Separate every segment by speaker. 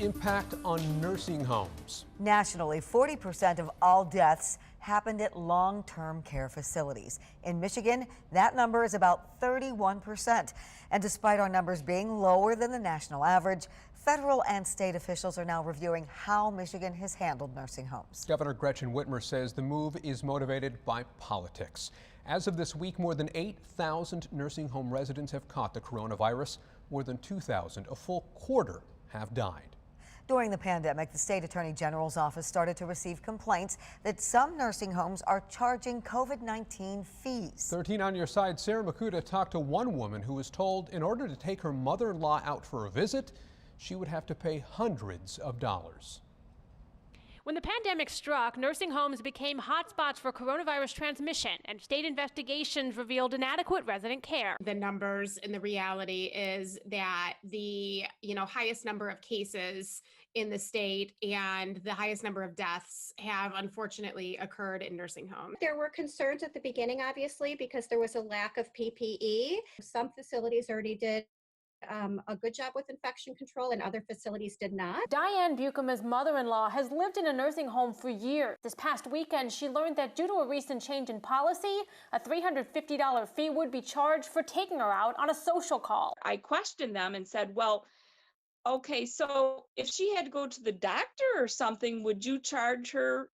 Speaker 1: impact on nursing homes.
Speaker 2: Nationally, 40% of all deaths happened at long-term care facilities. In Michigan, that number is about 31%. And despite our numbers being lower than the national average, federal and state officials are now reviewing how Michigan has handled nursing homes.
Speaker 1: Governor Gretchen Whitmer says the move is motivated by politics. As of this week, more than 8,000 nursing home residents have caught the coronavirus. More than 2,000, a full quarter, have died.
Speaker 2: During the pandemic, the state attorney general's office started to receive complaints that some nursing homes are charging COVID-19 fees.
Speaker 1: 13 on your side, Sarah Makuta talked to one woman who was told in order to take her mother-in-law out for a visit, she would have to pay hundreds of dollars.
Speaker 3: When the pandemic struck, nursing homes became hotspots for coronavirus transmission, and state investigations revealed inadequate resident care.
Speaker 4: The numbers and the reality is that the highest number of cases in the state and the highest number of deaths have unfortunately occurred in nursing homes.
Speaker 5: There were concerns at the beginning, obviously, because there was a lack of PPE. Some facilities already did a good job with infection control and other facilities did not.
Speaker 3: Diane Buchama's mother-in-law has lived in a nursing home for years. This past weekend, she learned that due to a recent change in policy, a $350 fee would be charged for taking her out on a social call.
Speaker 6: I questioned them and said, well, okay, so if she had to go to the doctor or something, would you charge her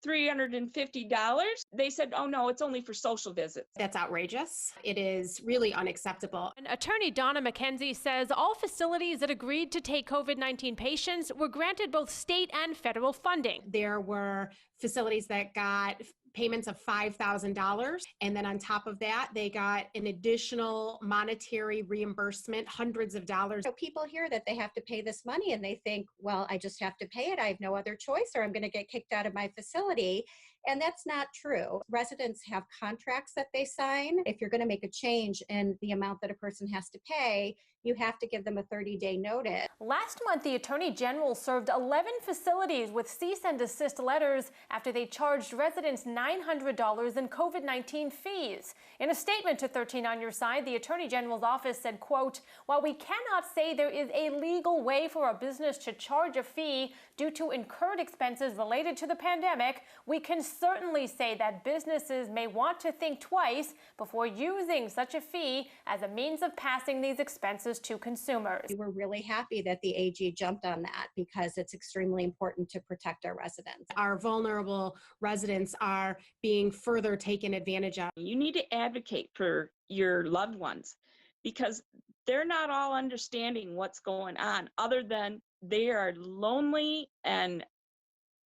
Speaker 6: $350? They said, oh no, it's only for social visits.
Speaker 4: That's outrageous. It is really unacceptable.
Speaker 3: And attorney Donna McKenzie says all facilities that agreed to take COVID-19 patients were granted both state and federal funding.
Speaker 4: There were facilities that got payments of $5,000. And then on top of that, they got an additional monetary reimbursement, hundreds of dollars.
Speaker 5: So people hear that they have to pay this money and they think, well, I just have to pay it. I have no other choice or I'm going to get kicked out of my facility. And that's not true. Residents have contracts that they sign. If you're going to make a change in the amount that a person has to pay, you have to give them a 30-day notice.
Speaker 3: Last month, the Attorney General served 11 facilities with cease and desist letters after they charged residents $900 in COVID-19 fees. In a statement to 13 on Your Side, the Attorney General's office said, quote, while we cannot say there is a legal way for a business to charge a fee due to incurred expenses related to the pandemic, we can certainly say that businesses may want to think twice before using such a fee as a means of passing these expenses to consumers.
Speaker 5: We were really happy that the AG jumped on that because it's extremely important to protect our residents.
Speaker 4: Our vulnerable residents are being further taken advantage of.
Speaker 6: You need to advocate for your loved ones because they're not all understanding what's going on other than they are lonely and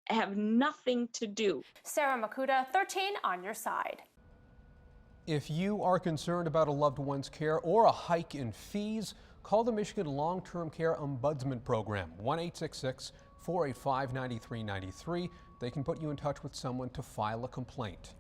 Speaker 6: have nothing to do.
Speaker 3: Sarah Makuta, 13 on Your Side.
Speaker 1: If you are concerned about a loved one's care or a hike in fees, call the Michigan Long-Term Care Ombudsman Program, 1-866-485-9393. They can put you in touch with someone to file a complaint.